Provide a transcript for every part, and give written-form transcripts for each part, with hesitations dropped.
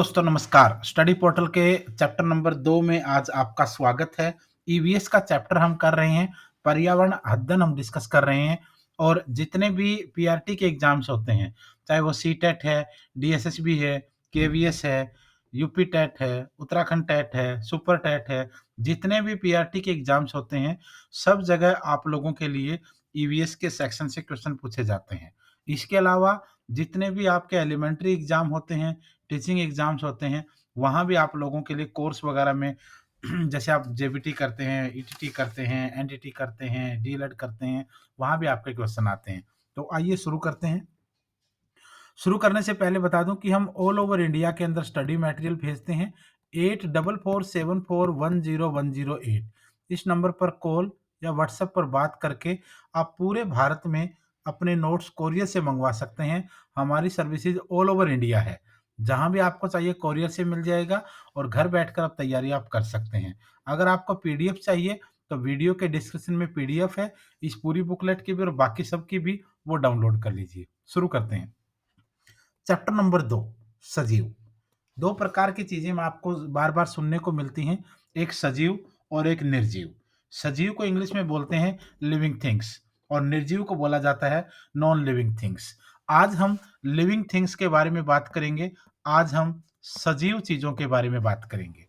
दोस्तों नमस्कार। Study portal के चैप्टर नंबर 2 में आज आपका स्वागत है। ईवीएस का चैप्टर हम कर रहे हैं, पर्यावरण अध्ययन हम डिस्कस कर रहे हैं और जितने भी पीआरटी के एग्ज़ाम्स होते हैं, चाहे वो सीटेट है, डीएसएसबी है, केवीएस है, यूपी टेट है, उत्तराखंड टेट है, सुपर टेट है, जितने भी पीआरटी के एग्ज़ाम्स होते हैं, सब जगह आप लोगों के लिए ईवीएस के सेक्शन से क्वेश्चन पूछे जाते हैं। इसके अलावा जितने भी आपके एलिमेंट्री एग्ज़ाम होते हैं, टीचिंग एग्ज़ाम्स होते हैं, वहाँ भी आप लोगों के लिए कोर्स वगैरह में जैसे आप जेबीटी करते हैं, ईटीटी करते हैं, एनडीटी करते हैं, डीएलएड करते हैं, वहाँ भी आपके क्वेश्चन आते हैं। तो आइए शुरू करते हैं। शुरू करने से पहले बता दूं कि हम ऑल ओवर इंडिया के अंदर स्टडी मटेरियल भेजते हैं 8447410108। इस नंबर पर कॉल या व्हाट्सएप पर बात करके आप पूरे भारत में अपने नोट्स कोरियर से मंगवा सकते हैं। हमारी सर्विसेज ऑल ओवर इंडिया है। जहां भी आपको चाहिए कोरियर से मिल जाएगा और घर बैठकर आप तैयारी आप कर सकते हैं। अगर आपको पीडीएफ चाहिए तो वीडियो के डिस्क्रिप्शन में पीडीएफ है। इस पूरी बुकलेट की भी और बाकी सब की भी वो डाउनलोड कर लीजिए। शुरू करते हैं। चैप्टर नंबर 2, सजीव। 2 प्रकार की चीज़ें में आपको बार-बार सुनने को मिलती हैं, एक सजीव और एक निर्जीव। सजीव को इंग्लिश में बोलते हैं लिविंग थिंग्स और निर्जीव को बोला जाता है नॉन लिविंग थिंग्स। आज हम लिविंग थिंग्स के बारे में बात करेंगे, आज हम सजीव चीज़ों के बारे में बात करेंगे।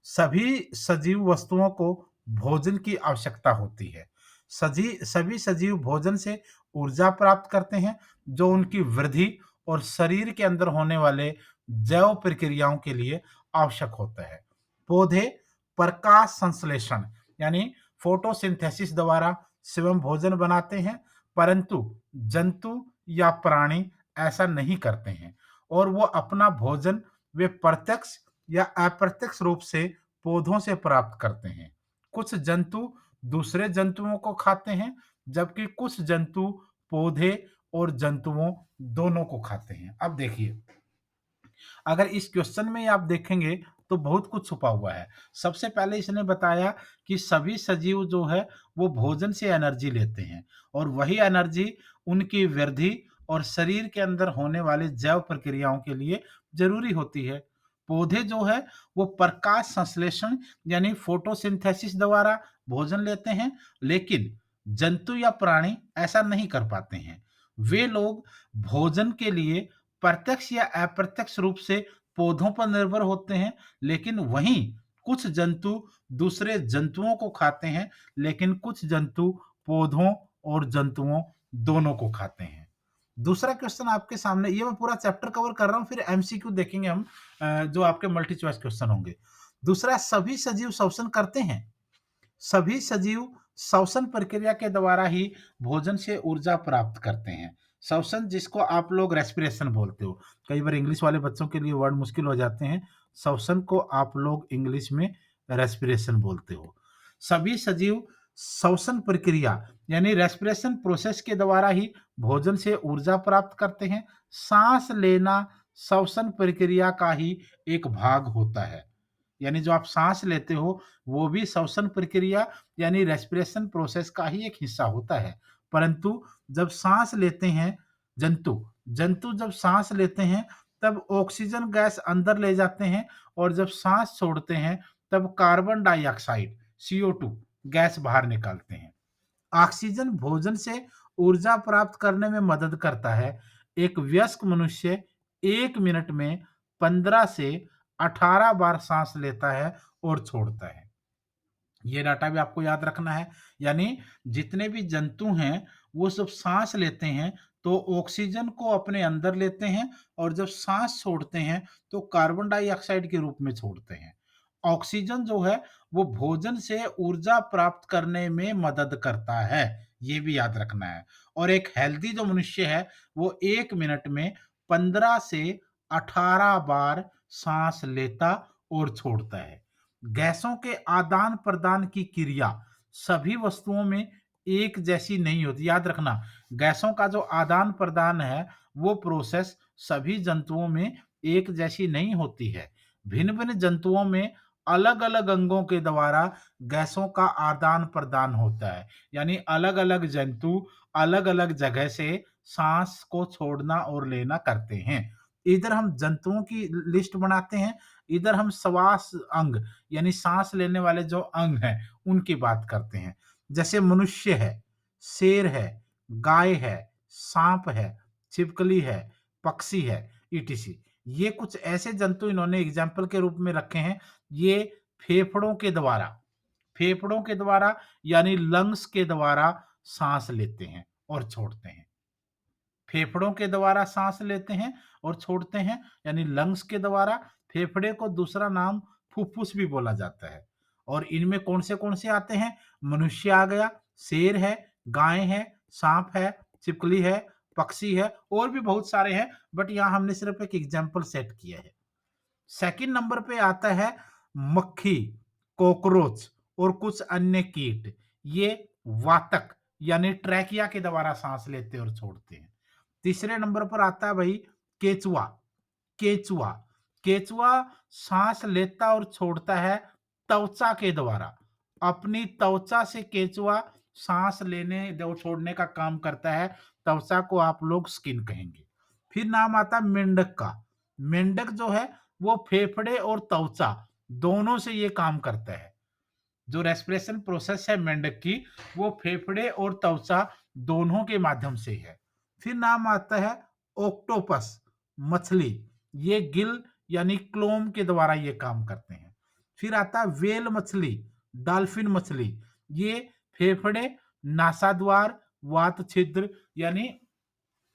सभी सजीव वस्तुओं को भोजन की आवश्यकता होती है। सभी सजीव भोजन से ऊर्जा प्राप्त करते हैं, जो उनकी वृद्धि और शरीर के अंदर होने वाले जैव प्रक्रियाओं के लिए आवश्यक होता है। पौधे प्रकाश संश्लेषण यानी फोटोसिंथेसिस द्वारा स्वयं भोजन बनाते हैं, परंतु जंतु या प्राणी ऐसा नहीं करते हैं और वो अपना भोजन वे प्रत्यक्ष या अप्रत्यक्ष रूप से पौधों से प्राप्त करते हैं। कुछ जंतु दूसरे जंतुओं को खाते हैं, जबकि कुछ जंतु पौधे और जंतुओं दोनों को खाते हैं। अब देखिए, अगर इस क्वेश्चन में आप देखेंगे तो बहुत कुछ छुपा हुआ है। सबसे पहले इसने बताया कि सभी सजीव जो है वो भोजन से एनर्जी लेते हैं और वही एनर्जी उनकी वृद्धि और शरीर के अंदर होने वाले जैव प्रक्रियाओं के लिए ज़रूरी होती है। पौधे जो है वो प्रकाश संश्लेषण यानी फोटोसिंथेसिस द्वारा भोजन लेते हैं, लेकिन जंतु या प्राणी ऐसा नहीं कर पाते हैं। वे लोग भोजन के लिए प्रत्यक्ष या अप्रत्यक्ष रूप से पौधों पर निर्भर होते हैं, लेकिन वहीं कुछ जंतु दूसरे जंतुओं को खाते हैं, लेकिन कुछ जंतु पौधों और जंतुओं दोनों को खाते हैं। दूसरा क्वेश्चन आपके सामने, ये मैं पूरा चैप्टर कवर कर रहा हूँ, फिर एमसीक्यू देखेंगे हम जो आपके मल्टी चॉइस क्वेश्चन होंगे। दूसरा, सभी सजीव श्वसन करते हैं। सभी सजीव श्वसन प्रक्रिया के द्वारा ही भोजन से ऊर्जा प्राप्त करते हैं। श्वसन जिसको आप लोग रेस्पिरेशन बोलते हो, कई बार इंग्लिश वाले बच्चों के लिए वर्ड मुश्किल हो जाते हैं। श्वसन को आप लोग इंग्लिश में रेस्पिरेशन बोलते हो। सभी सजीव श्वसन प्रक्रिया यानी रेस्पिरेशन प्रोसेस के द्वारा ही भोजन से ऊर्जा प्राप्त करते हैं। सांस लेना श्वसन प्रक्रिया का ही एक भाग होता है। यानी जो आप सांस लेते हो वो भी श्वसन प्रक्रिया यानी रेस्पिरेशन प्रोसेस का ही एक हिस्सा होता है। परंतु जब सांस लेते हैं जंतु जंतु जब सांस लेते हैं तब ऑक्सीजन गैस अंदर ले जाते हैं और जब सांस छोड़ते हैं तब कार्बन डाइऑक्साइड CO2 गैस बाहर निकालते हैं। ऑक्सीजन भोजन से ऊर्जा प्राप्त करने में मदद करता है। एक वयस्क मनुष्य 1 मिनट में 15 से 18 बार सांस लेता है और छोड़ता है। ये डाटा भी आपको याद रखना है। यानी जितने भी जंतु हैं वो सब सांस लेते हैं तो ऑक्सीजन को अपने अंदर लेते हैं और जब सांस छोड़ते हैं तो कार्बन डाइऑक्साइड के रूप में छोड़ते हैं। ऑक्सीजन जो है वो भोजन से ऊर्जा प्राप्त करने में मदद करता है, ये भी याद रखना है। और एक हेल्दी जो मनुष्य है वो 1 मिनट में 15 से 18 बार सांस लेता और छोड़ता है। गैसों के आदान-प्रदान की क्रिया सभी वस्तुओं में एक जैसी नहीं होती। याद रखना, गैसों का जो आदान-प्रदान है, वो प्रोसेस सभी जंतुओं में एक जैसी नहीं होती है। भिन्न-भिन्न जंतुओं में अलग-अलग अंगों के द्वारा गैसों का आदान-प्रदान होता है। यानी अलग-अलग जंतु अलग-अलग जगह से सांस को छोड़ना और लेना करते हैं। इधर हम जंतुओं की लिस्ट बनाते हैं, इधर हम श्वास अंग यानी सांस लेने वाले जो अंग हैं, उनकी बात करते हैं। जैसे मनुष्य है, शेर है, गाय है, सांप है, छिपकली है, पक्षी है, ईटीसी। ये कुछ ऐसे जंतु इन्होंने एग्जाम्पल के रूप में रखे हैं। ये फेफड़ों के द्वारा फेफड़ों के द्वारा यानी लंग्स के द्वारा सांस लेते हैं और छोड़ते हैं। फेफड़ों के द्वारा सांस लेते हैं और छोड़ते हैं यानी लंग्स के द्वारा। फेफड़े को दूसरा नाम फुफ्फुस भी बोला जाता है। और इनमें कौन से आते हैं? मनुष्य आ गया, शेर है, गाय है, सांप है, छिपकली है, पक्षी है, और भी बहुत सारे हैं, बट यहाँ हमने सिर्फ एक एग्जाम्पल सेट किया है। सेकंड नंबर पे आता है मक्खी, कॉकरोच और कुछ अन्य कीट। ये वातक यानी ट्रैकिया के द्वारा सांस लेते और छोड़ते हैं। तीसरे नंबर पर आता है भाई केचुआ। केचुआ केचुआ सांस लेता और छोड़ता है त्वचा के द्वारा। अपनी त्वचा से केचुआ सांस लेने और छोड़ने का काम करता है। त्वचा को आप लोग स्किन कहेंगे। फिर नाम आता है मेंढक का। मेंढक जो है वो फेफड़े और त्वचा दोनों से ये काम करता है। जो रेस्पिरेशन प्रोसेस है मेंढक की, वो फेफड़े और त्वचा दोनों के माध्यम से है। फिर नाम आता है ऑक्टोपस, मछली। ये गिल यानी क्लोम के द्वारा ये काम करते हैं। फिर आता है व्हेल मछली, डॉल्फिन मछली। ये फेफड़े, नासाद्वार, वात छिद्र यानी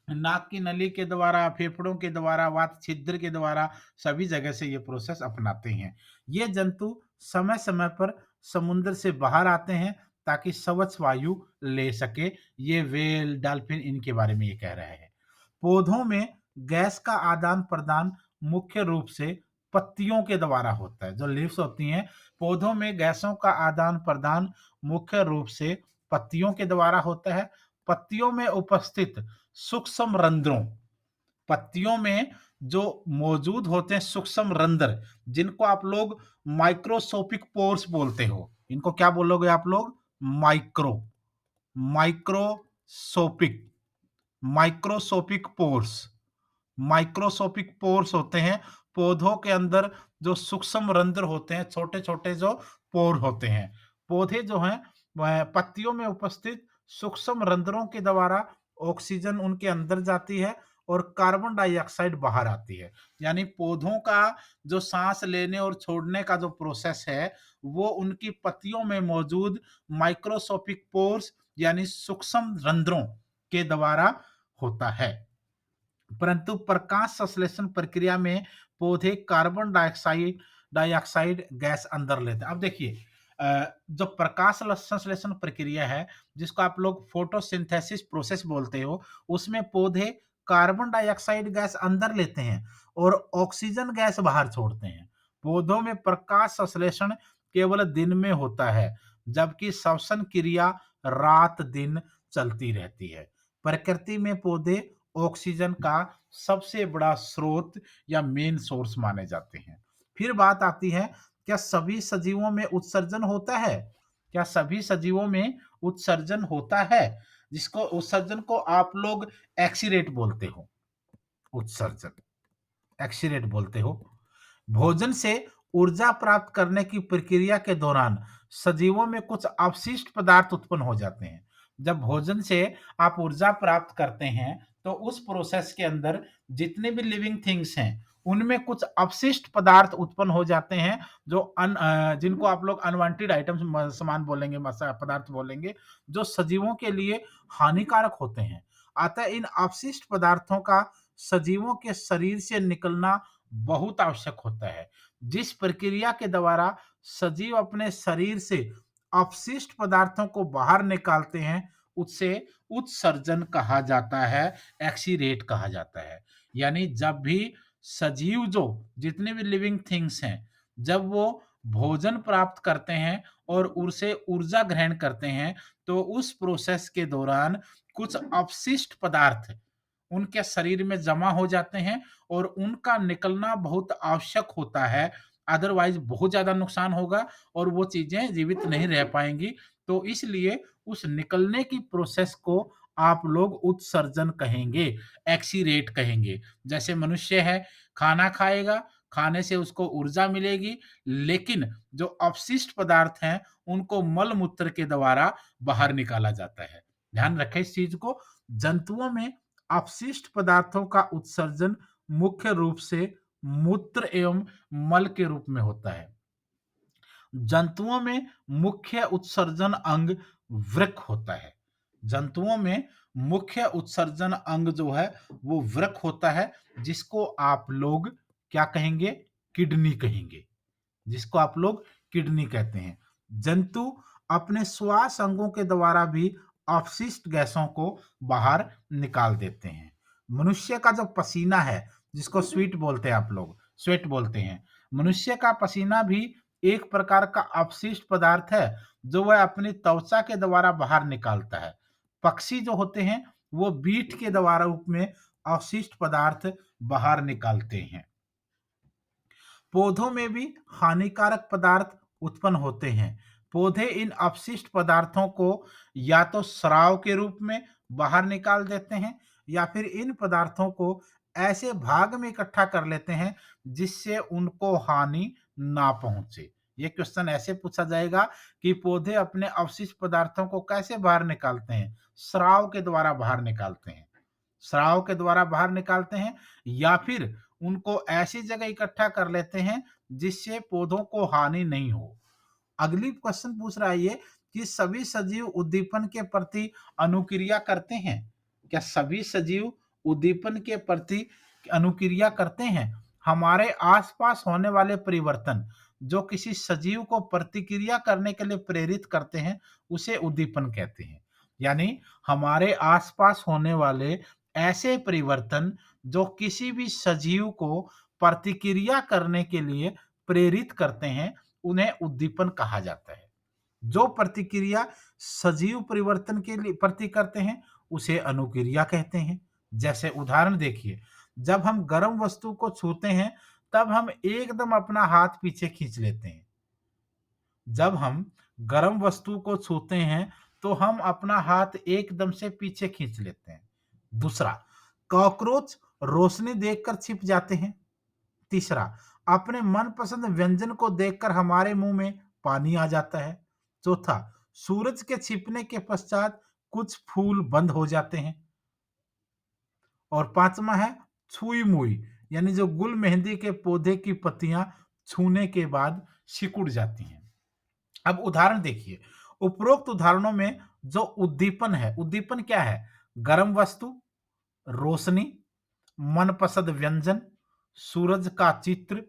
नाक की नली के द्वारा, फेफड़ों के द्वारा, वात छिद्र के द्वारा सभी जगह से ये प्रोसेस अपनाते हैं। ये जंतु समय-समय पर समुद्र से बाहर आते हैं ताकि स्वच्छ वायु ले सके। ये व्हेल, डॉल्फिन इनके बारे में ये कह रहे हैं। पौधों में गैस का आदान-प्रदान मुख्य रूप से पत्तियों के द्वारा होता है। जो लीव्स होती हैं, पौधों में गैसों का आदान-प्रदान मुख्य रूप से पत्तियों के द्वारा होता है। पत्तियों में उपस्थित सूक्ष्म रंध्रों पत्तियों में जो मौजूद होते हैं सूक्ष्म रंध्र, जिनको आप लोग माइक्रोस्कोपिक पोर्स बोलते हो। इनको क्या बोलोगे आप लोग? Micro microscopic microscopic pores. Microscopic pores होते हैं पौधों के अंदर। जो सूक्ष्म रंध्र होते हैं, छोटे छोटे जो पोर होते हैं। पौधे जो हैं वह पत्तियों में उपस्थित सूक्ष्म रंध्रों के द्वारा ऑक्सीजन उनके अंदर जाती है और कार्बन डाइऑक्साइड बाहर आती है। यानी पौधों का जो सांस लेने और छोड़ने का जो प्रोसेस है, वो उनकी पत्तियों में मौजूद माइक्रोस्कोपिक पोर्स यानी सूक्ष्म रंध्रों के द्वारा होता है। परंतु प्रकाश संश्लेषण प्रक्रिया में पौधे कार्बन डाइऑक्साइड डाइऑक्साइड गैस अंदर लेते हैं। अब देखिए, जो प्रकाश संश्लेषण प्रक्रिया है, जिसको आप लोग फोटोसिंथेसिस प्रोसेस बोलते हो, उसमें पौधे कार्बन डाइऑक्साइड गैस अंदर लेते हैं और ऑक्सीजन गैस बाहर छोड़ते हैं। पौधों में प्रकाश संश्लेषण केवल दिन में होता है, जबकि श्वसन क्रिया रात दिन चलती रहती है। प्रकृति में पौधे ऑक्सीजन का सबसे बड़ा स्रोत या मेन सोर्स माने जाते हैं। फिर बात आती है, क्या सभी सजीवों में उत्सर्जन होता है? क्या सभी सजीवों में उत्सर्जन होता है? जिसको उत्सर्जन को आप लोग एक्सीरेट बोलते हो। उत्सर्जन एक्सीरेट बोलते हो। भोजन से ऊर्जा प्राप्त करने की प्रक्रिया के दौरान सजीवों में कुछ अवशिष्ट पदार्थ उत्पन्न हो जाते हैं। जब भोजन से आप ऊर्जा प्राप्त करते हैं, तो उस प्रोसेस के अंदर जितने भी लिविंग थिंग्स हैं, उनमें कुछ अवशिष्ट पदार्थ उत्पन्न हो जाते हैं, जो जिनको आप लोग अनवांटेड आइटम्स सामान बोलेंगे, पदार्थ बोलेंगे, जो सजीवों के लिए हानिकारक होते हैं। अतः इन अवशिष्ट पदार्थों का सजीवों के शरीर से निकलना बहुत आवश्यक होता है। जिस प्रक्रिया के द्वारा सजीव अपने शरीर से अपशिष्ट पदार्थों को बाहर निकालते हैं, उसे उत्सर्जन कहा जाता है, एक्सीरेट कहा जाता है। यानी जब भी सजीव जो जितने भी लिविंग थिंग्स हैं, जब वो भोजन प्राप्त करते हैं और उनसे ऊर्जा ग्रहण करते हैं, तो उस प्रोसेस के दौरान कुछ अपशिष्ट पदार्थ उनके शरीर में जमा हो जाते हैं और उनका निकलना बहुत आवश्यक होता है। अदरवाइज बहुत ज़्यादा नुकसान होगा और वो चीज़ें जीवित नहीं रह पाएँगी। तो इसलिए उस निकलने की प्रोसेस को आप लोग उत्सर्जन कहेंगे, एक्सीरेट कहेंगे। जैसे मनुष्य है, खाना खाएगा, खाने से उसको ऊर्जा मिलेगी, लेकिन जो अपशिष्ट पदार्थ हैं, उनको मल-मूत्र के द्वारा बाहर निकाला जाता है। ध्यान रखें इस चीज़ को। जंतुओं में अपशिष्ट पदार्थों का उत्सर्जन मुख्य रूप से मूत्र एवं मल के रूप में होता है। जंतुओं में मुख्य उत्सर्जन अंग वृक्क होता है। जंतुओं में मुख्य उत्सर्जन अंग जो है वो वृक्क होता है, जिसको आप लोग क्या कहेंगे? किडनी कहेंगे। जिसको आप लोग किडनी कहते हैं। जंतु अपने श्वास अंगों के द्वारा भी अपशिष्ट गैसों को बाहर निकाल देते हैं। मनुष्य का जो पसीना है, जिसको स्वेट बोलते हैं। मनुष्य का पसीना भी एक प्रकार का अपशिष्ट पदार्थ है, जो वह अपनी त्वचा के द्वारा बाहर निकालता है। पक्षी जो होते हैं, वो बीट के द्वारा रूप में अपशिष्ट पदार्थ बाहर निकालते हैं। पौधों में भी हानिकारक पदार्थ उत्पन्न होते हैं। पौधे इन अपशिष्ट पदार्थों को या तो स्राव के रूप में बाहर निकाल देते हैं, या फिर इन पदार्थों को ऐसे भाग में इकट्ठा कर लेते हैं जिससे उनको हानि ना पहुंचे। ये क्वेश्चन ऐसे पूछा जाएगा कि पौधे अपने अवशिष्ट पदार्थों को कैसे बाहर निकालते हैं? स्राव के द्वारा बाहर निकालते हैं। स्राव के द्वारा बाहर निकालते हैं, या फिर उनको ऐसी जगह इकट्ठा कर लेते हैं जिससे पौधों को हानि नहीं हो। अगली क्वेश्चन पूछ रहा है ये कि सभी सजीव उद्दीपन के प्रति अनुक्रिया करते हैं? क्या सभी सजीव उद्दीपन के प्रति अनुक्रिया करते हैं? हमारे आसपास होने वाले परिवर्तन जो किसी सजीव को प्रतिक्रिया करने के लिए प्रेरित करते हैं, उसे उद्दीपन कहते हैं। यानी हमारे आसपास होने वाले ऐसे परिवर्तन जो किसी भी सजीव को प्रतिक्रिया करने के लिए प्रेरित करते हैं, उन्हें उद्दीपन कहा जाता है। जो प्रतिक्रिया सजीव परिवर्तन के लिए प्रति करते हैं, उसे अनुक्रिया कहते हैं। जैसे उदाहरण देखिए, जब हम गर्म वस्तु को छूते हैं, तब हम एकदम अपना हाथ पीछे खींच लेते हैं। जब हम गर्म वस्तु को छूते हैं, तो हम अपना हाथ एकदम से पीछे खींच लेते हैं। दूसरा, कॉकरोच रोशनी देखकर छिप जाते हैं। तीसरा, अपने मनपसंद व्यंजन को देखकर हमारे मुंह में पानी आ जाता है। चौथा, सूरज के छिपने के पश्चात कुछ फूल बंद हो जाते हैं। और पांचवा है छुई मुई, यानी जो गुल मेहंदी के पौधे की पत्तियां छूने के बाद सिकुड़ जाती हैं। अब उदाहरण देखिए, उपरोक्त उदाहरणों में जो उद्दीपन है, उद्दीपन क्या है? गर्म वस्तु, रोशनी, मनपसंद व्यंजन, सूरज का चित्र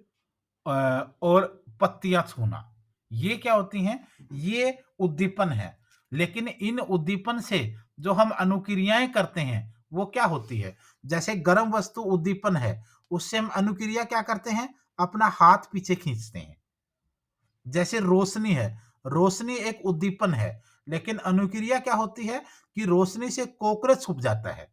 और पत्तियां छूना। ये क्या होती हैं? ये उद्दीपन है। लेकिन इन उद्दीपन से जो हम अनुक्रियाएं करते हैं, वो क्या होती है? जैसे गर्म वस्तु उद्दीपन है, उससे हम अनुक्रिया क्या करते हैं? अपना हाथ पीछे खींचते हैं। जैसे रोशनी है, रोशनी एक उद्दीपन है, लेकिन अनुक्रिया क्या होती है कि रोशनी से कॉकरोच छुप जाता है।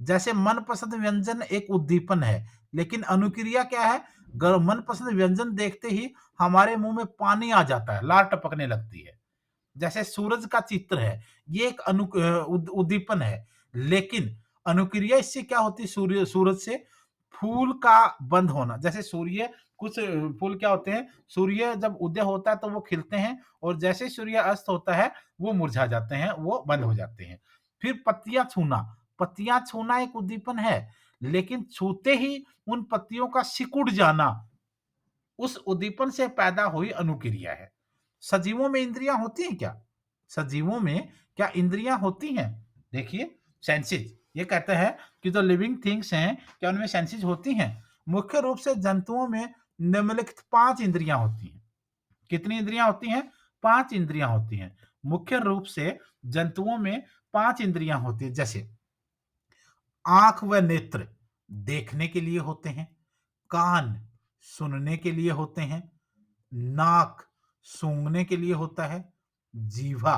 जैसे मनपसंद व्यंजन एक उद्दीपन है, लेकिन अनुक्रिया क्या है? मनपसंद व्यंजन देखते ही हमारे मुंह में पानी आ जाता है, लार टपकने लगती है। जैसे सूरज का चित्र है, ये एक उद्दीपन है, लेकिन अनुक्रिया इससे क्या होती है? सूरज से फूल का बंद होना। जैसे कुछ फूल क्या होते हैं, सूर्य जब उदय होता है तो वो खिलते हैं, और जैसे सूर्य अस्त होता है वो मुरझा जाते हैं, वो बंद हो जाते हैं। फिर पत्तियां छूना एक उद्दीपन है, लेकिन छूते ही उन पत्तियों का सिकुड़ जाना उस उद्दीपन से पैदा हुई अनुक्रिया है। सजीवों में इंद्रियां होती हैं क्या? सजीवों में क्या इंद्रियां होती हैं? देखिए, सेंसेस, ये कहते हैं कि जो लिविंग थिंग्स हैं, क्या उनमें सेंसेस होती हैं? मुख्य रूप से जंतुओं में निम्नलिखित 5 इंद्रियां होती हैं। कितनी इंद्रियां होती हैं? 5 इंद्रियां होती हैं। मुख्य रूप से जंतुओं में 5 इंद्रियां होती हैं। जैसे आंख व नेत्र देखने के लिए होते हैं, कान सुनने के लिए होते हैं, नाक सूंघने के लिए होता है, जीवा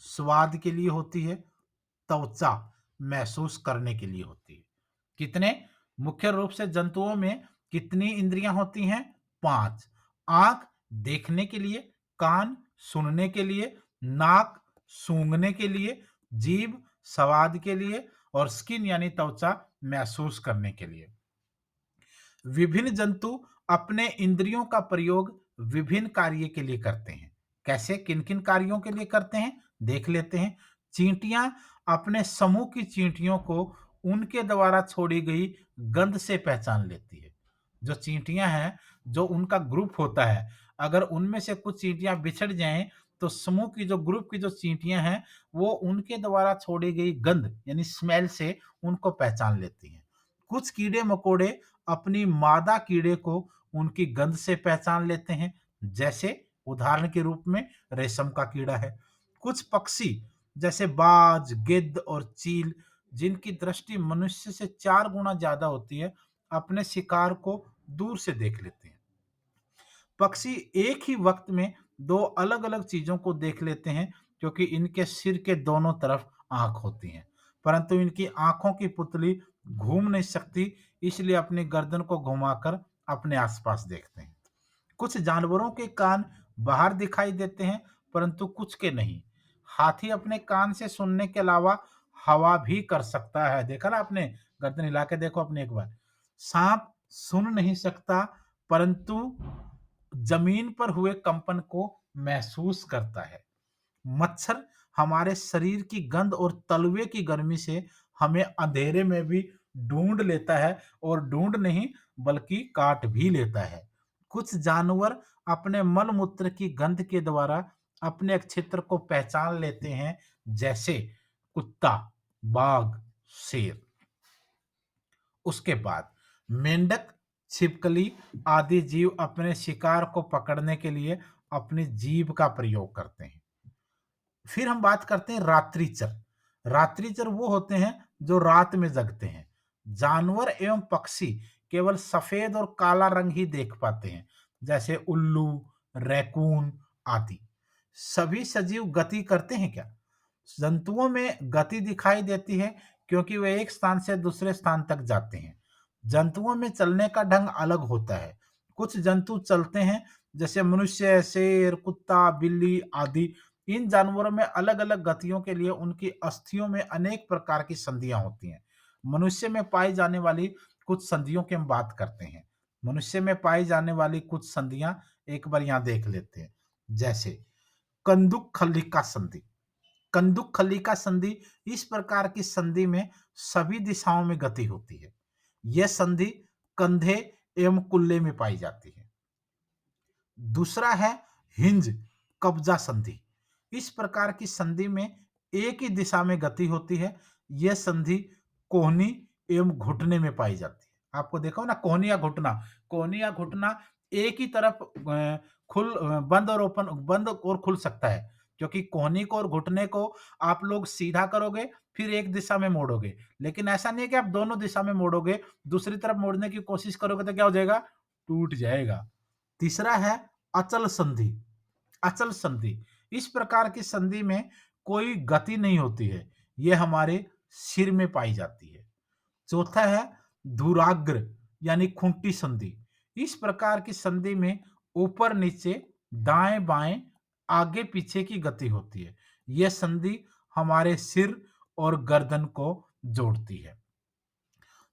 स्वाद के लिए होती है, त्वचा महसूस करने के लिए होती है। कितने? मुख्य रूप से जंतुओं में कितनी इंद्रियां होती हैं? 5। आंख देखने के लिए, कान सुनने के लिए, नाक सूंघने के लिए, जीभ स्वाद के लिए और स्किन यानी त्वचा महसूस करने के लिए। विभिन्न जंतु अपने इंद्रियों का प्रयोग विभिन्न कार्य के लिए करते हैं। कैसे? किन-किन कार्यों के लिए करते हैं? देख लेते हैं। चींटियाँ अपने समूह की चींटियों को उनके द्वारा छोड़ी गई गंध से पहचान लेती है। जो चींटियाँ हैं, जो उनका ग्रुप होता है, अगर उनमें से कुछ चींटियाँ बिछड़ जाएँ, तो समूह की जो ग्रुप की जो चींटियाँ हैं, वो उनके द्वारा छोड़ी गई गंध यानी स्मेल से उनको पहचान लेती हैं। कुछ कीड़े-मकोड़े अपनी मादा कीड़े को उनकी गंध से पहचान लेते हैं, जैसे उदाहरण के रूप में रेशम का कीड़ा है। कुछ पक्षी जैसे बाज, गिद्ध और चील, जिनकी दृष्टि मनुष्य से 4 गुना ज़्यादा होती है, अपने शिकार को दूर से देख लेते हैं। पक्षी एक ही वक्त में 2 अलग-अलग चीज़ों को देख लेते हैं, क्योंकि इनके सिर के दोनों तरफ आँख होती हैं, परंतु इनकी आँखों की पुतली घूम नहीं सकती, इसलिए अपनी गर्दन को घुमाकर अपने आस-पास देखते हैं। कुछ जानवरों के कान बाहर दिखाई देते हैं, परंतु कुछ के नहीं। हाथी अपने कान से सुनने के अलावा हवा भी कर सकता है। देखा ना आपने? गर्दन हिला के देखो अपनी एक बार। साँप सुन नहीं सकता, परंतु जमीन पर हुए कंपन को महसूस करता है। मच्छर हमारे शरीर की गंध और तलवे की गर्मी से हमें अंधेरे में भी ढूंढ लेता है, और ढूंढ नहीं बल्कि काट भी लेता है। कुछ जानवर अपने मल मूत्र की गंध के द्वारा अपने क्षेत्र को पहचान लेते हैं, जैसे कुत्ता, बाघ, शेर। उसके बाद मेंढक, छिपकली आदि जीव अपने शिकार को पकड़ने के लिए अपनी जीभ का प्रयोग करते हैं। फिर हम बात करते हैं रात्रिचर। रात्रिचर वो होते हैं जो रात में जगते हैं। जानवर एवं पक्षी केवल सफेद और काला रंग ही देख पाते हैं, जैसे उल्लू, रैकून आदि। सभी सजीव गति करते हैं क्या? जंतुओं में गति दिखाई देती है, क्योंकि वे एक स्थान से दूसरे स्थान तक जाते हैं। जंतुओं में चलने का ढंग अलग होता है। कुछ जंतु चलते हैं, जैसे मनुष्य, शेर, कुत्ता, बिल्ली आदि। इन जानवरों में अलग-अलग गतियों के लिए उनकी अस्थियों में अनेक प्रकार की संधियाँ होती हैं। मनुष्य में पाई जाने वाली कुछ संधियों की हम बात करते हैं। मनुष्य में पाई जाने वाली कुछ संधियाँ एक बार यहाँ देख लेते हैं। जैसे कंदुक खल्लिका संधि। कंदुक खल्लिका संधि इस प्रकार की संधि में सभी दिशाओं में गति होती है। यह संधि कंधे एवं कुल्ले में पाई जाती है। दूसरा है हिंज कब्जा संधि। इस प्रकार की संधि में एक ही दिशा में गति होती है। यह संधि कोहनी एवं घुटने में पाई जाती है। आपको देखा हो ना, कोहनी या घुटना एक ही तरफ बंद और ओपन, बंद और खुल सकता है, क्योंकि कोहनी को और घुटने को आप लोग सीधा करोगे, फिर एक दिशा में मोड़ोगे, लेकिन ऐसा नहीं है कि आप दोनों दिशा में मोड़ोगे, दूसरी तरफ मोड़ने की कोशिश करोगे तो क्या हो जाएगा? टूट जाएगा। तीसरा है अचल संधि। अचल संधि इस प्रकार की संधि में कोई गति नहीं होती है, यह हमारे सिर में पाई जाती है। चौथा है धुराग्र यानी खूंटी संधि। इस प्रकार की संधि में ऊपर नीचे, दाएं बाएं, आगे पीछे की गति होती है। यह संधि हमारे सिर और गर्दन को जोड़ती है।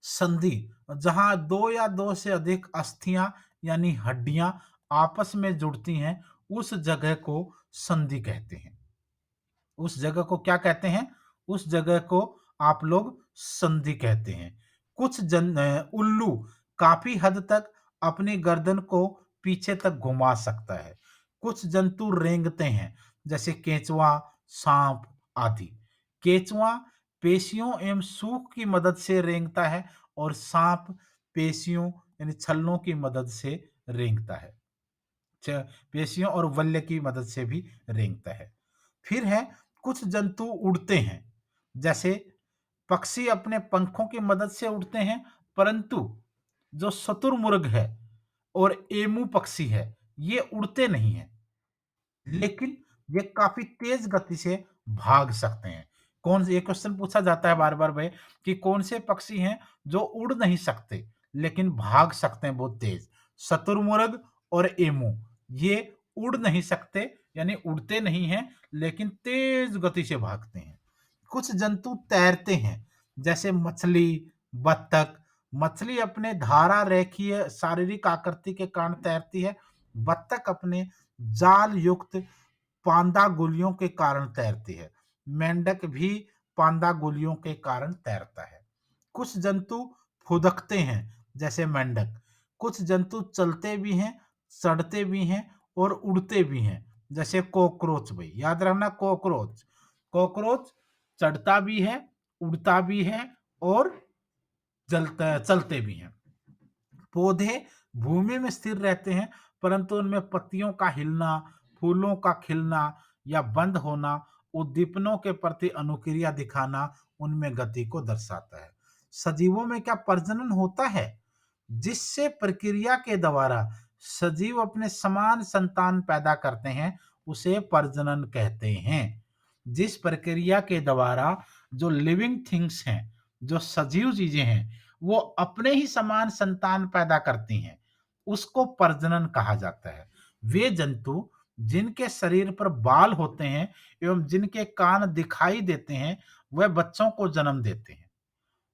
संधि जहां दो या दो से अधिक अस्थियां यानी हड्डियां आपस में जुड़ती हैं, उस जगह को संधि कहते हैं। उस जगह को क्या कहते हैं? उस जगह को आप लोग संधि कहते हैं। उल्लू काफी हद तक अपनी गर्दन को पीछे तक घुमा सकता है। कुछ जंतु रेंगते हैं, जैसे केंचुआ, सांप आदि। केंचुआ पेशियों एवं सूख की मदद से रेंगता है, और सांप पेशियों यानी छल्लों की मदद से रेंगता है। च पेशियों और बल्ले की मदद से भी रेंगता है। फिर है कुछ जंतु उड़ते हैं, जैसे पक्षी अपने पंखों की मदद से उड़ते हैं, परंतु जो शुतुरमुर्ग है और एमू पक्षी है, ये उड़ते नहीं हैं, लेकिन ये काफ़ी तेज़ गति से भाग सकते हैं। कौन से ये क्वेश्चन पूछा जाता है बार-बार भई कि कौन से पक्षी हैं जो उड़ नहीं सकते, लेकिन भाग सकते हैं बहुत तेज़? शुतुरमुर्ग और एमू, ये उड़ नहीं सकते यानी उड़ते नहीं हैं, लेकिन तेज़ गति से भागते हैं। कुछ जंतु तैरते हैं, जैसे मछली, बत्तख। मछली अपने धारा रेखीय शारीरिक आकृति के कारण तैरती है। बत्तख अपने जाल युक्त पांदा गोलियों के कारण तैरती है। मेंढक भी पांदा गोलियों के कारण तैरता है। कुछ जंतु फुदकते हैं, जैसे मेंढक। कुछ जंतु चलते भी हैं, चढ़ते भी हैं और उड़ते भी हैं, जैसे कॉकरोच। भाई याद रखना, कॉकरोच। कॉकरोच चढ़ता भी है, उड़ता भी है और चलता चलते भी हैं। पौधे भूमि में स्थिर रहते हैं, परंतु उनमें पत्तियों का हिलना, फूलों का खिलना या बंद होना, उद्दीपनों के प्रति अनुक्रिया दिखाना उनमें गति को दर्शाता है। सजीवों में क्या प्रजनन होता है? जिससे प्रक्रिया के द्वारा सजीव अपने समान संतान पैदा करते हैं, उसे प्रजनन कहते हैं। जिस प्रक्रिया के द्वारा जो लिविंग थिंग्स हैं, जो सजीव चीजें हैं, वो अपने ही समान संतान पैदा करती हैं, उसको प्रजनन कहा जाता है। वे जंतु जिनके शरीर पर बाल होते हैं एवं जिनके कान दिखाई देते हैं, वह बच्चों को जन्म देते हैं।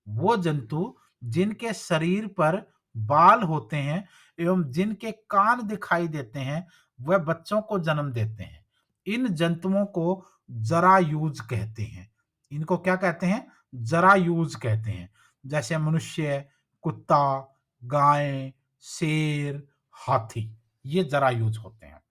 वो जंतु जिनके शरीर पर बाल होते हैं एवं जिनके कान दिखाई देते हैं, वह बच्चों को जन्म देते हैं। इन जंतुओं को जरायूज कहते हैं। इनको क्या कहते हैं? जरायूज कहते हैं। जैसे मनुष्य, कुत्ता, गाय, शेर, हाथी, ये जरायूज होते हैं।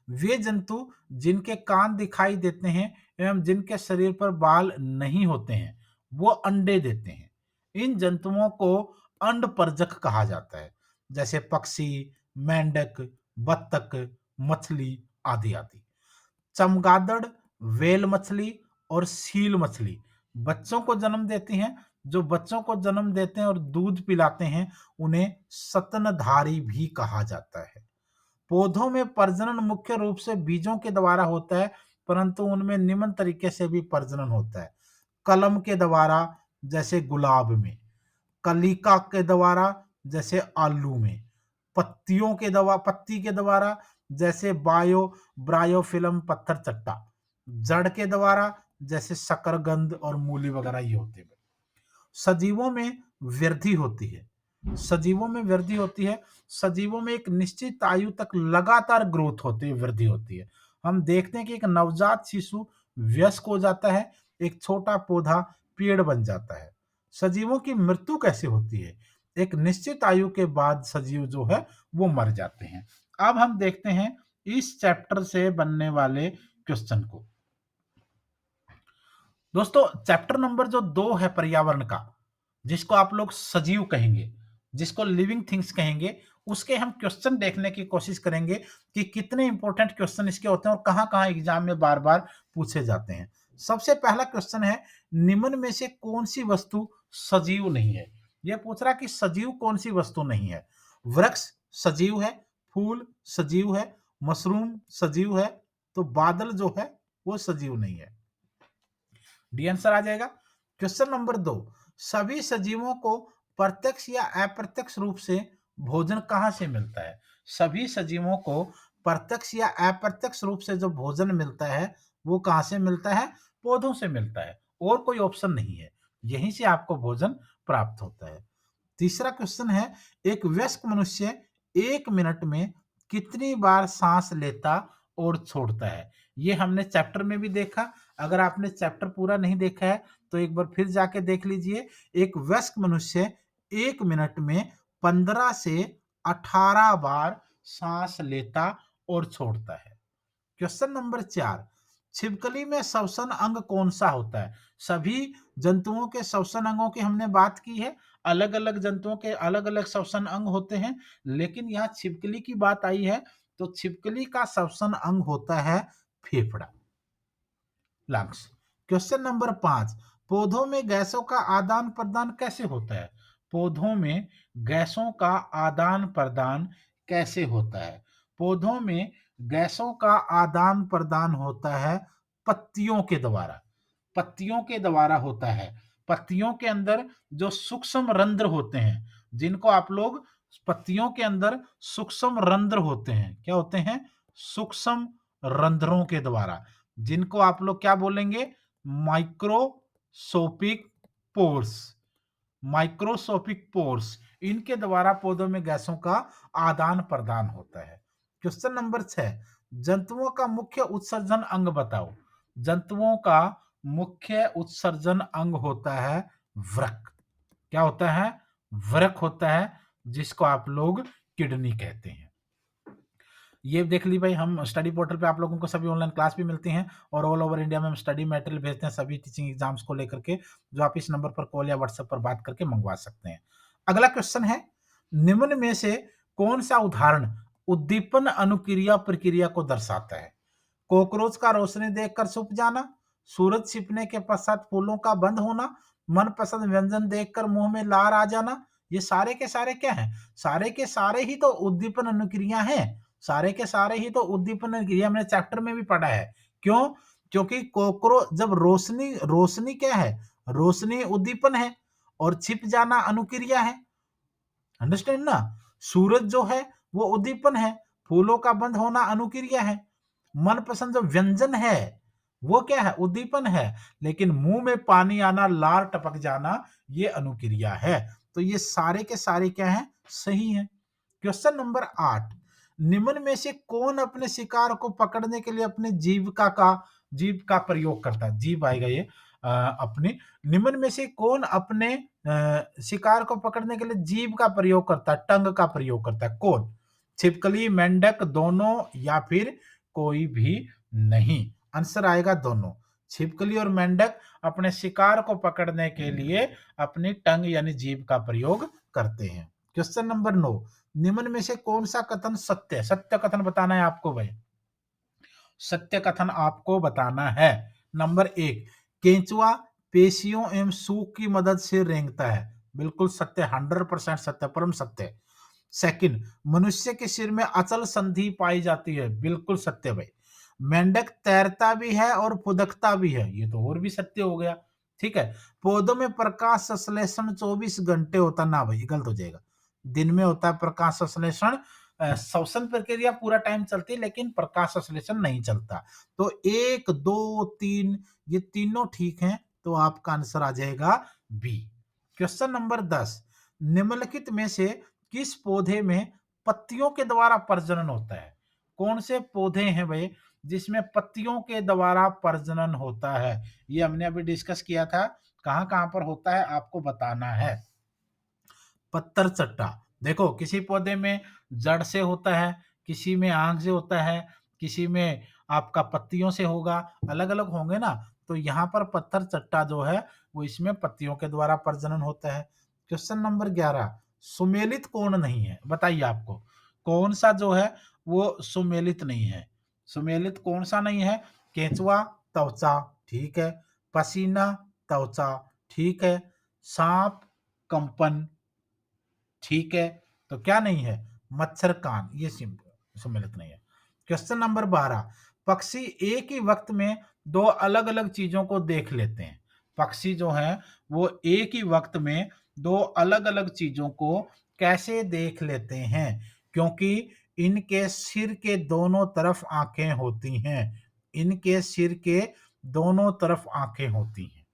वे जंतु जिनके कान दिखाई देते हैं एवं जिनके शरीर पर बाल नहीं होते हैं, वो अंडे देते हैं। इन जंतुओं को अंडपरजक कहा जाता है, जैसे पक्षी, मेंढक, बत्तख, मछली आदि आदि। चमगादड़, व्हेल मछली और सील मछली बच्चों को जन्म देती हैं। जो बच्चों को जन्म देते हैं और दूध पिलाते हैं, उन्हें स्तनधारी भी कहा जाता है। पौधों में प्रजनन मुख्य रूप से बीजों के द्वारा होता है, परंतु उनमें निम्न तरीके से भी प्रजनन होता है। कलम के द्वारा, जैसे गुलाब में। कलिका के द्वारा, जैसे आलू में। पत्ती के द्वारा, जैसे ब्रायोफिल्म पत्थर चट्टा। जड़ के द्वारा, जैसे शकरकंद और मूली वगैरह ये होते हैं। सजीवों में वृद्धि होती है। सजीवों में वृद्धि होती है। सजीवों में एक निश्चित आयु तक लगातार ग्रोथ होती है, वृद्धि होती है। हम देखते हैं कि एक नवजात शिशु वयस्क हो जाता है, एक छोटा पौधा पेड़ बन जाता है। सजीवों की मृत्यु कैसे होती है? एक निश्चित आयु के बाद सजीव जो है वो मर जाते हैं। अब हम देखते हैं इस चैप्टर से बनने वाले क्वेश्चन को। दोस्तों, चैप्टर नंबर जो 2 है पर्यावरण का, जिसको आप लोग सजीव कहेंगे, जिसको लिविंग थिंग्स कहेंगे, उसके हम क्वेश्चन देखने की कोशिश करेंगे कि कितने इंपॉर्टेंट क्वेश्चन इसके होते हैं और कहाँ-कहाँ एग्जाम में बार-बार पूछे जाते हैं। सबसे पहला क्वेश्चन है, निम्न में से कौन-सी वस्तु सजीव नहीं है? ये पूछ रहा है कि सजीव कौन-सी वस्तु नहीं है? वृक्ष सजीव है, फूल सजीव है, मशरूम सजीव है, तो बादल जो है वो सजीव नहीं है। डी आंसर आ जाएगा। क्वेश्चन नंबर 2, सभी सजीवों को प्रत्यक्ष या अप्रत्यक्ष रूप से भोजन कहाँ से मिलता है? सभी सजीवों को प्रत्यक्ष या अप्रत्यक्ष रूप से जो भोजन मिलता है, वो कहाँ से मिलता है? पौधों से मिलता है, और कोई ऑप्शन नहीं है। यहीं से आपको भोजन प्राप्त होता है। तीसरा क्वेश्चन है, एक वयस्क मनुष्य 1 मिनट में कितनी बार सांस लेता और छोड़ता है? ये हमने चैप्टर में भी देखा। अगर आपने चैप्टर पूरा नहीं देखा है, तो एक बार फिर जाके देख लीजिए। एक वयस्क मनुष्य 1 मिनट में 15 से 18 बार सांस लेता और छोड़ता है। क्वेश्चन नंबर 4, छिपकली में श्वसन अंग कौन सा होता है? सभी जंतुओं के श्वसन अंगों की हमने बात की है। अलग अलग जंतुओं के अलग अलग श्वसन अंग होते हैं, लेकिन यहाँ छिपकली की बात आई है, तो छिपकली का श्वसन अंग होता है फेफड़ा, लंग्स। क्वेश्चन नंबर 5, पौधों में गैसों का आदान प्रदान कैसे होता है? पौधों में गैसों का आदान प्रदान कैसे होता है? पौधों में गैसों का आदान प्रदान होता है पत्तियों के द्वारा। पत्तियों के द्वारा होता है। पत्तियों के अंदर जो सूक्ष्म रंध्र होते हैं, जिनको आप लोग, पत्तियों के अंदर सूक्ष्म रंध्र होते हैं। क्या होते हैं? सूक्ष्म रंध्रों के द्वारा, जिनको आप लोग क्या बोलेंगे? माइक्रोस्कोपिक पोर्स, माइक्रोस्कोपिक पोर्स, इनके द्वारा पौधों में गैसों का आदान प्रदान होता है। क्वेश्चन नंबर 6, जंतुओं का मुख्य उत्सर्जन अंग बताओ। जंतुओं का मुख्य उत्सर्जन अंग होता है वृक्क। क्या होता है? वृक्क होता है, जिसको आप लोग किडनी कहते हैं। ये देख ली भाई, हम स्टडी पोर्टल पे आप लोगों को सभी ऑनलाइन क्लास भी मिलती हैं और ऑल ओवर इंडिया में हम स्टडी मटेरियल भेजते हैं सभी टीचिंग एग्जाम्स को लेकर के, जो आप इस नंबर पर कॉल या व्हाट्सएप पर बात करके मंगवा सकते हैं। अगला क्वेश्चन है, निम्न में से कौन सा उदाहरण उद्दीपन अनुक्रिया प्रक्रिया को दर्शाता है? कॉकरोच का रोशनी देखकर छुप जाना, सूरज छिपने के पश्चात फूलों का बंद होना, मनपसंद व्यंजन देखकर मुंह में लार आ जाना। ये सारे के सारे क्या हैं? सारे के सारे ही तो उद्दीपन अनुक्रिया हैं। सारे के सारे ही तो उद्दीपन अनुक्रिया हमने चैप्टर में भी पढ़ा है। क्यों? क्योंकि कॉकरोच जब रोशनी रोशनी क्या है? रोशनी उद्दीपन है और छिप जाना अनुक्रिया है। अंडरस्टैंड ना? सूरज जो है वो उद्दीपन है, फूलों का बंद होना अनुक्रिया है, मनपसंद जो व्यंजन है वो क्या है? उद्दीपन है, लेकिन मुंह में पानी आना, लार टपक जाना, ये अनुक्रिया है। तो ये सारे के सारे क्या है? सही है। क्वेश्चन नंबर 8, निम्न में से कौन अपने शिकार को पकड़ने के लिए अपने जीभ का प्रयोग करता है? जीभ आएगा ये अपने निम्न में से कौन अपने शिकार को पकड़ने के लिए जीभ का प्रयोग करता है, टंग का प्रयोग करता है? कौन? छिपकली, मेंढक, दोनों या फिर कोई भी नहीं? आंसर आएगा दोनों। छिपकली और मेंढक अपने शिकार को पकड़ने के लिए अपनी टंग यानी जीभ का प्रयोग करते हैं। क्वेश्चन नंबर 9, निम्न में से कौन सा कथन सत्य है? सत्य कथन बताना है आपको भाई। सत्य कथन आपको बताना है। नंबर 1, केंचुआ पेशियों एवं सूख की मदद से रेंगता है। बिल्कुल सत्य, 100% सत्य, परम सत्य। सेकंड, मनुष्य के सिर में अचल संधि पाई जाती है। बिल्कुल सत्य भाई। मेंढक तैरता भी है और फुदकता भी है। ये तो और भी सत्य हो गया। ठीक है। पौधों में प्रकाश संश्लेषण 24 घंटे होता ना भाई, गलत हो जाएगा। दिन में होता है प्रकाश संश्लेषण, श्वसन प्रक्रिया पूरा टाइम चलती है लेकिन प्रकाश संश्लेषण नहीं चलता। तो 1, 2, 3 ये तीनों ठीक हैं, तो आपका आंसर आ जाएगा बी। क्वेश्चन नंबर 10, निम्नलिखित में से किस पौधे में पत्तियों के द्वारा प्रजनन होता है? कौन से पौधे हैं भाई जिसमें पत्तियों के द्वारा प्रजनन होता है? ये हमने अभी डिस्कस किया था। कहां कहां पर होता है आपको बताना है। पत्थर चट्टा, देखो किसी पौधे में जड़ से होता है, किसी में आंख से होता है, किसी में आपका पत्तियों से होगा, अलग अलग होंगे ना। तो यहाँ पर पत्थर चट्टा जो है वो इसमें पत्तियों के द्वारा प्रजनन होता है। क्वेश्चन नंबर 11, सुमेलित कौन नहीं है? बताइए आपको कौन सा जो है वो सुमेलित नहीं है? सुमेलित कौन सा नहीं है? केंचुआ, त्वचा, ठीक है। पसीना, त्वचा, ठीक है। सांप, कंपन, ठीक है। तो क्या नहीं है? मच्छर, कान, ये सम्मिलित नहीं है। क्वेश्चन नंबर 12, पक्षी एक ही वक्त में दो अलग अलग चीजों को देख लेते हैं। पक्षी जो है वो एक ही वक्त में दो अलग अलग चीजों को कैसे देख लेते हैं? क्योंकि इनके सिर के दोनों तरफ आंखें होती हैं। इनके सिर के दोनों तरफ आंखें होती हैं।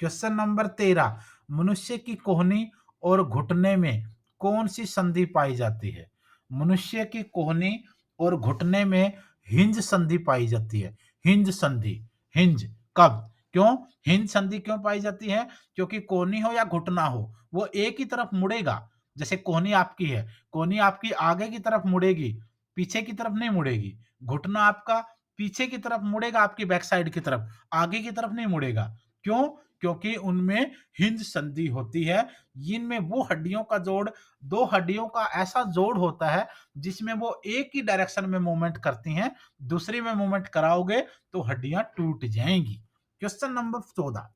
क्वेश्चन नंबर 13, मनुष्य की कोहनी और घुटने में कौन सी संधि पाई जाती है? मनुष्य की कोहनी और घुटने में हिंज संधि पाई जाती है। हिंज संधि, हिंज, कब? क्यों हिंज संधि क्यों पाई जाती है? क्योंकि कोहनी हो या घुटना हो वो एक ही तरफ मुड़ेगा। जैसे कोहनी आपकी है, कोहनी आपकी आगे की तरफ मुड़ेगी, पीछे की तरफ नहीं मुड़ेगी। घुटना आपका पीछे की तरफ मुड़ेगा, आपकी बैक साइड की तरफ, आगे की तरफ नहीं मुड़ेगा। क्यों? क्योंकि उनमें हिंज संधि होती है। इनमें वो हड्डियों का जोड़, दो हड्डियों का ऐसा जोड़ होता है जिसमें वो एक ही डायरेक्शन में मूवमेंट करती हैं। दूसरी में मूवमेंट कराओगे तो हड्डियां टूट जाएंगी। क्वेश्चन नंबर 14,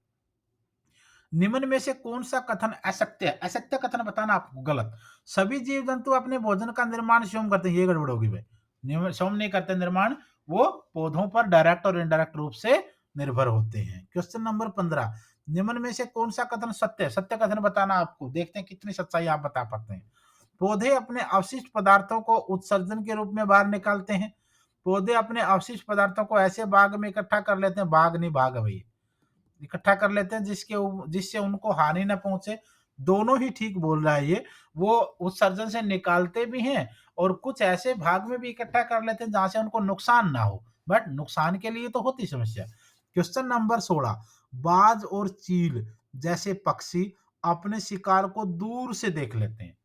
निम्न में से कौन सा कथन असत्य है? असत्य कथन बताना आपको, गलत। सभी जीव जंतु अपने भोजन का निर्माण स्वयं करते हैं, ये गड़बड़ होगी भाई। स्वयं नहीं करते निर्माण, वो पौधों पर डायरेक्ट और इनडायरेक्ट रूप से निर्भर होते हैं। क्वेश्चन नंबर 15, निम्न में से कौन सा कथन सत्य है? सत्य कथन बताना आपको, देखते हैं कितनी सच्चाई आप बता पाते हैं। पौधे अपने अवशिष्ट पदार्थों को उत्सर्जन के रूप में बाहर निकालते हैं। पौधे अपने अवशिष्ट पदार्थों को ऐसे बाग में इकट्ठा कर लेते हैं, बाग नहीं भाग है भाई, इकट्ठा कर लेते हैं जिससे उनको हानि ना पहुँचे। दोनों ही ठीक बोल रहा है ये। वो उत्सर्जन से निकालते भी हैं और कुछ ऐसे भाग में भी इकट्ठा कर लेते हैं जहाँ से उनको नुकसान ना हो, बट नुकसान के लिए तो होती समस्या। क्वेश्चन नंबर 16, बाज और चील जैसे पक्षी अपने शिकार को दूर से देख लेते हैं।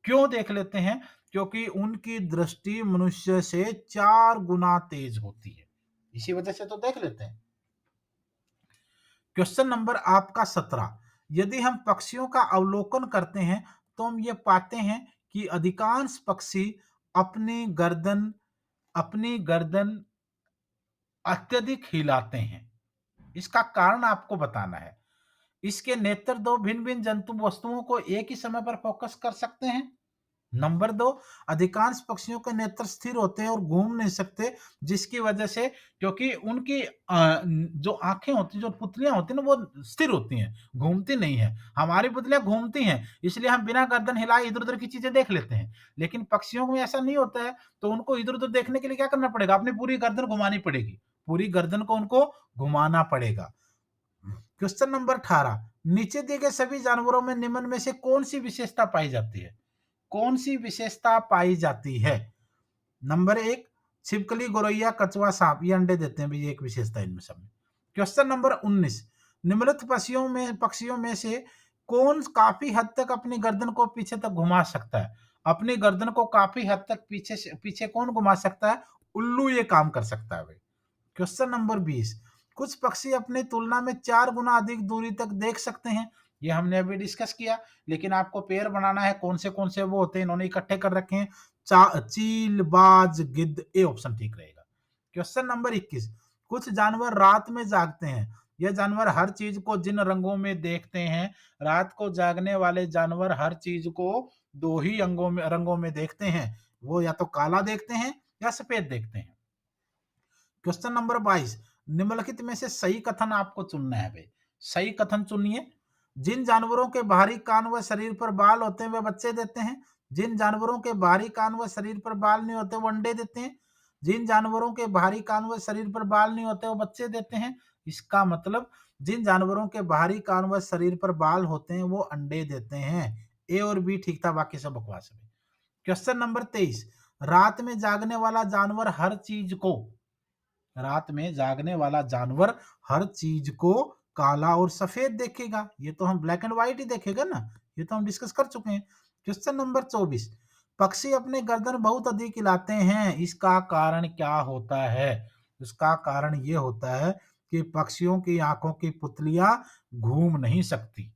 क्यों देख लेते हैं? क्योंकि उनकी दृष्टि मनुष्य से 4 गुना तेज होती है। इसी वजह से तो देख लेते हैं। क्वेश्चन नंबर आपका 17, यदि हम पक्षियों का अवलोकन करते हैं तो हम ये पाते हैं कि अधिकांश पक्षी अपनी गर्दन अपनी गर्दन अत्यधिक हिलाते हैं। इसका कारण आपको बताना है। इसके नेत्र 2 भिन्न-भिन्न जंतु वस्तुओं को एक ही समय पर फ़ोकस कर सकते हैं। नंबर 2, अधिकांश पक्षियों के नेत्र स्थिर होते हैं और घूम नहीं सकते, जिसकी वजह से क्योंकि उनकी जो आँखें होती हैं, जो पुतलियाँ होती हैं ना, वो स्थिर होती हैं, घूमती नहीं हैं। हमारी पुतलियाँ घूमती हैं, इसलिए हम बिना गर्दन हिलाए इधर-उधर की चीज़ें देख लेते हैं। लेकिन पक्षियों में ऐसा नहीं होता है, तो उनको इधर-उधर देखने के लिए क्या करना पड़ेगा? अपनी पूरी गर्दन घुमानी पड़ेगी। पूरी गर्दन को उनको घुमाना पड़ेगा। क्वेश्चन नंबर 18, नीचे दिए गए सभी जानवरों में निम्न में से कौन-सी विशेषता पाई जाती है? कौन-सी विशेषता पाई जाती है? नंबर 1, छिपकली, गौरैया, कछुआ, साँप ये अंडे देते हैं, भई ये एक विशेषता है इनमें सब में। क्वेश्चन नंबर 19, निम्नलिखित पक्षियों में से कौन काफ़ी हद तक अपनी गर्दन को पीछे तक घुमा सकता है? अपनी गर्दन को काफ़ी हद तक पीछे कौन घुमा सकता है? उल्लू ये काम कर सकता है भई। क्वेश्चन नंबर 20, कुछ पक्षी अपनी तुलना में 4 गुना अधिक दूरी तक देख सकते हैं। ये हमने अभी डिस्कस किया, लेकिन आपको पेयर बनाना है कौन से वो होते हैं, इन्होंने इकट्ठे कर रखे हैं। चील, बाज, गिद्ध, ए ऑप्शन ठीक रहेगा। क्वेश्चन नंबर 21, कुछ जानवर रात में जागते हैं। यह जानवर हर चीज को जिन रंगों में देखते हैं, रात को जागने वाले जानवर हर चीज को 2 ही रंगों में देखते हैं। वो या तो काला देखते हैं या सफेद देखते हैं। क्वेश्चन नंबर 22, निम्नलिखित में से सही कथन आपको चुनना है भाई। सही कथन चुनिए। जिन जानवरों के बाहरी कान व शरीर पर बाल होते हैं वे बच्चे देते हैं। जिन जानवरों के बाहरी कान व शरीर पर बाल नहीं होते वो अंडे देते हैं। जिन जानवरों के बाहरी कान व शरीर पर बाल नहीं होते वो बच्चे देते हैं। इसका मतलब जिन जानवरों के बाहरी कान व शरीर पर बाल होते हैं वो अंडे देते हैं। ए और बी ठीक था, बाकी सब बकवास है। क्वेश्चन नंबर 23, रात में जागने वाला जानवर हर चीज को रात में जागने वाला जानवर हर चीज को काला और सफेद देखेगा। ये तो हम ब्लैक एंड व्हाइट ही देखेगा ना, ये तो हम डिस्कस कर चुके हैं। क्वेश्चन नंबर 24, पक्षी अपने गर्दन बहुत अधिक हिलाते हैं, इसका कारण क्या होता है? इसका कारण ये होता है कि पक्षियों की आंखों की पुतलियां घूम नहीं सकती।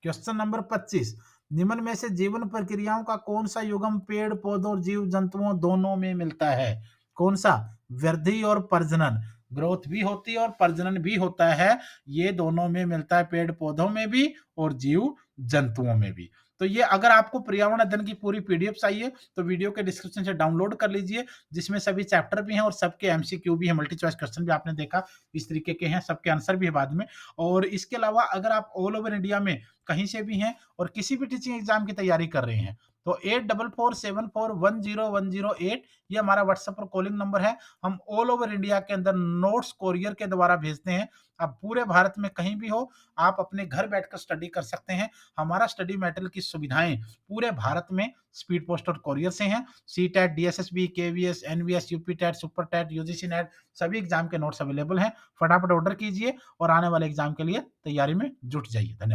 क्वेश्चन नंबर 25, निम्न में से जीवन प्रक्रियाओं का कौन सा युग्म पेड़ पौधों और जीव जंतुओं दोनों में मिलता है? कौन सा? वृद्धि और प्रजनन। ग्रोथ भी होती है और प्रजनन भी होता है। ये दोनों में मिलता है, पेड़ पौधों में भी और जीव जंतुओं में भी। तो ये अगर आपको पर्यावरण अध्ययन की पूरी पीडीएफ चाहिए तो वीडियो के डिस्क्रिप्शन से डाउनलोड कर लीजिए, जिसमें सभी चैप्टर भी हैं और सबके एमसीक्यू भी है, मल्टी चॉइस क्वेश्चन भी आपने देखा इस तरीके के हैं, सबके आंसर भी है बाद में। और इसके अलावा अगर आप ऑल ओवर इंडिया में कहीं से भी हैं और किसी भी टीचिंग एग्जाम की तैयारी कर रहे हैं तो 8447410108 ये हमारा व्हाट्सएप और कॉलिंग नंबर है। हम ऑल ओवर इंडिया के अंदर नोट्स कोरियर के द्वारा भेजते हैं। आप पूरे भारत में कहीं भी हो, आप अपने घर बैठकर स्टडी कर सकते हैं। हमारा स्टडी मटेरियल की सुविधाएं पूरे भारत में स्पीड पोस्ट और कोरियर से हैं। CTET, DSSB, KVS, NVS, UP TET, super TET, UGC NET सभी एग्जाम के नोट्स अवेलेबल हैं। फटाफट ऑर्डर कीजिए और आने वाले एग्जाम के लिए तैयारी में जुट जाइए। धन्यवाद।